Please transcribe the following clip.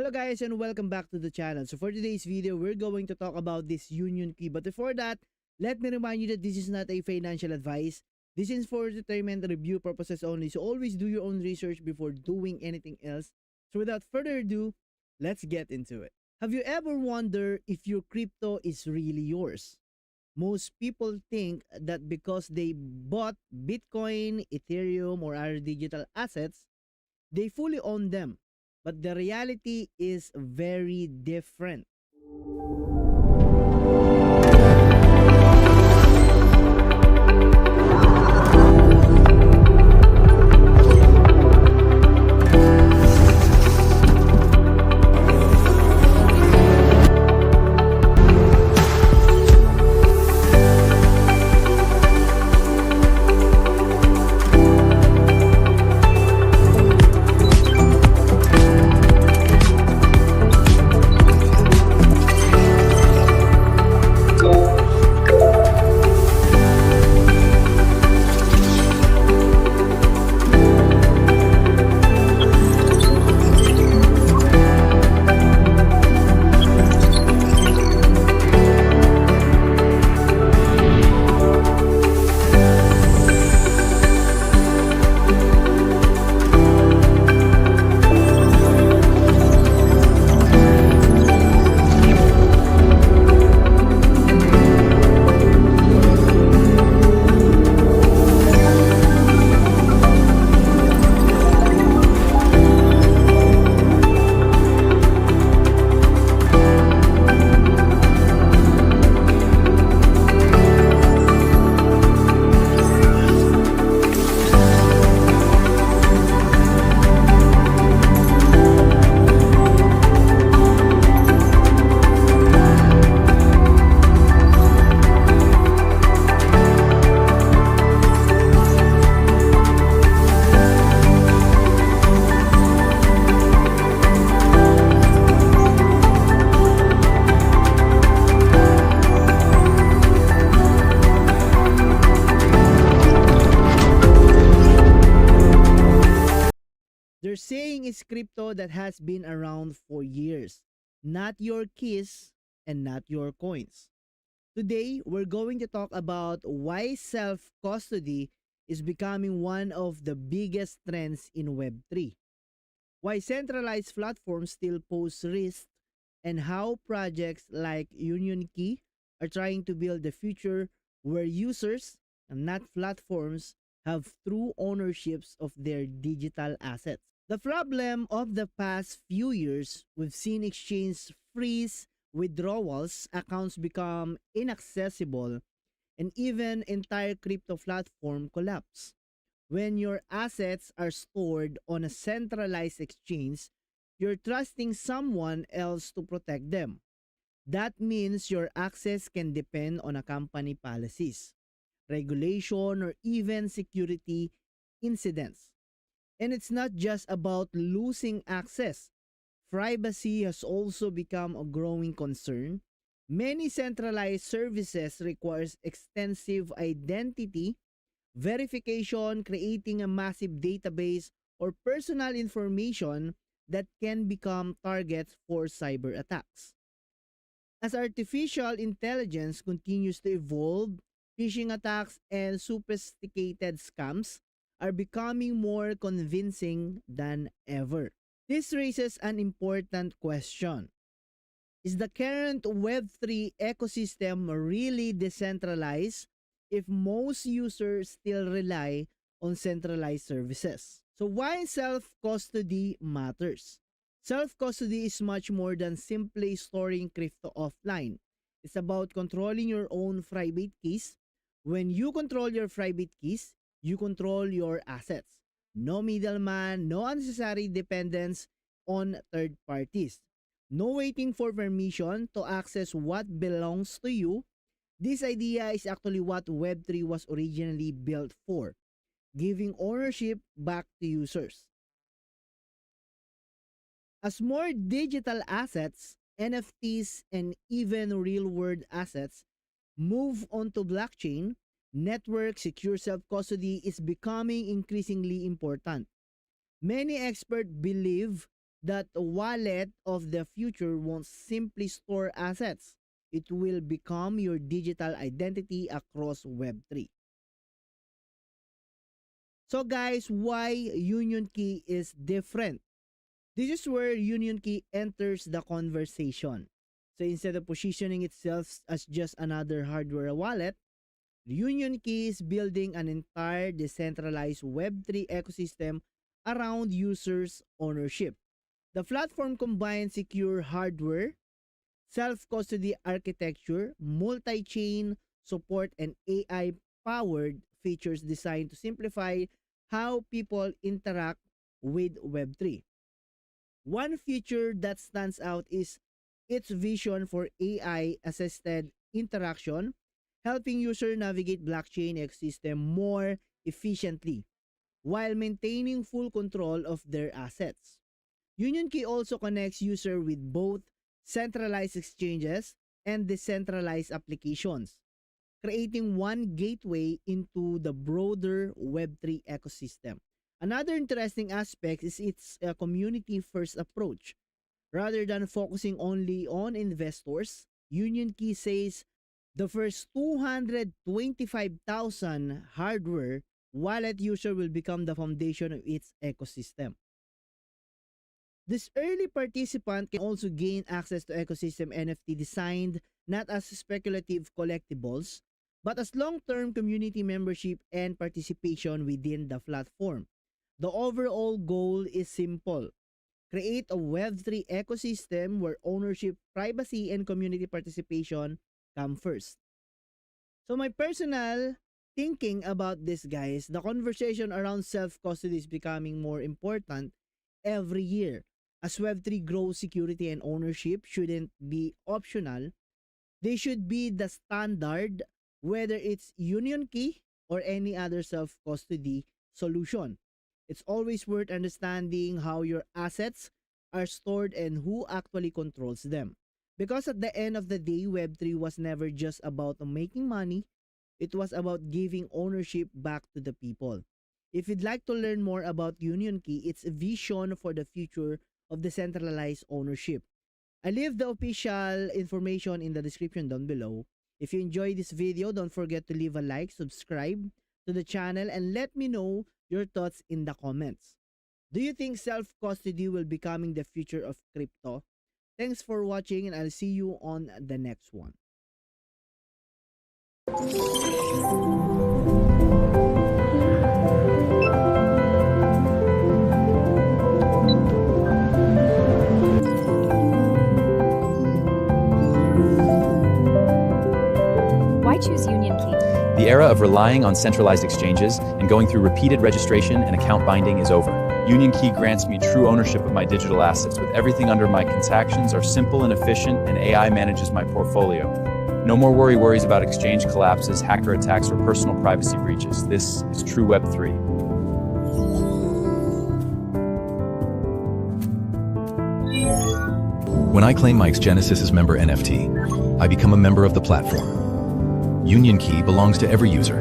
Hello guys and welcome back to the channel. So for today's video, we're going to talk about this Union Key. But before that, let me remind you that this is not a financial advice. This is for determined review purposes only. So always do your own research before doing anything else. So without further ado, let's get into it. Have you ever wondered if your crypto is really yours? Most people think that because they bought Bitcoin, Ethereum, or other digital assets, they fully own them. But the reality is very different. Their saying is crypto that has been around for years, not your keys and not your coins. Today, we're going to talk about why self-custody is becoming one of the biggest trends in Web3, why centralized platforms still pose risks, and how projects like Union Key are trying to build the future where users, and not platforms, have true ownerships of their digital assets. The problem of the past few years, we've seen exchange freeze, withdrawals, accounts become inaccessible, and even entire crypto platform collapse. When your assets are stored on a centralized exchange, you're trusting someone else to protect them. That means your access can depend on a company policies, regulation, or even security incidents. And it's not just about losing access. Privacy has also become a growing concern. Many centralized services requires extensive identity verification, creating a massive database or personal information that can become targets for cyber attacks. As artificial intelligence continues to evolve, phishing attacks and sophisticated scams are becoming more convincing than ever. This raises an important question. Is the current Web3 ecosystem really decentralized if most users still rely on centralized services? So why self-custody matters? Self-custody is much more than simply storing crypto offline. It's about controlling your own private keys. When you control your private keys, you control your assets. No middleman, no unnecessary dependence on third parties. No waiting for permission to access what belongs to you. This idea is actually what Web3 was originally built for, giving ownership back to users. As more digital assets, NFTs, and even real-world assets move onto blockchain, network secure self-custody is becoming increasingly important. Many experts believe that wallet of the future won't simply store assets. It will become your digital identity across Web3. So guys, why Union Key is different? This is where Union Key enters the conversation. So instead of positioning itself as just another hardware wallet, Union Key is building an entire decentralized Web3 ecosystem around users' ownership. The platform combines secure hardware, self-custody architecture, multi-chain support, and AI-powered features designed to simplify how people interact with Web3. One feature that stands out is its vision for AI-assisted interaction, helping users navigate blockchain ecosystem more efficiently while maintaining full control of their assets. Union Key also connects users with both centralized exchanges and decentralized applications, creating one gateway into the broader Web3 ecosystem. Another interesting aspect is its community-first approach. Rather than focusing only on investors, Union Key says the first 225,000 hardware wallet user will become the foundation of its ecosystem. This early participant can also gain access to ecosystem NFT designed not as speculative collectibles, but as long-term community membership and participation within the platform. The overall goal is simple: create a Web3 ecosystem where ownership, privacy, and community participation come first. So my personal thinking about this, guys, the conversation around self-custody is becoming more important every year. As Web3 grows, security and ownership shouldn't be optional. They should be the standard, whether it's Union Key or any other self-custody solution. It's always worth understanding how your assets are stored and who actually controls them. Because at the end of the day, Web3 was never just about making money, it was about giving ownership back to the people. If you'd like to learn more about Union Key, its vision for the future of decentralized ownership, I leave the official information in the description down below. If you enjoyed this video, don't forget to leave a like, subscribe to the channel, and let me know your thoughts in the comments. Do you think self-custody will becoming the future of crypto? Thanks for watching, and I'll see you on the next one. Why choose Union Key? The era of relying on centralized exchanges and going through repeated registration and account binding is over. Union Key grants me true ownership of my digital assets, with everything under my transactions are simple and efficient, and AI manages my portfolio. No more worries about exchange collapses, hacker attacks, or personal privacy breaches. This is true Web3. When I claim my Xgenesis member NFT, I become a member of the platform. Union Key belongs to every user.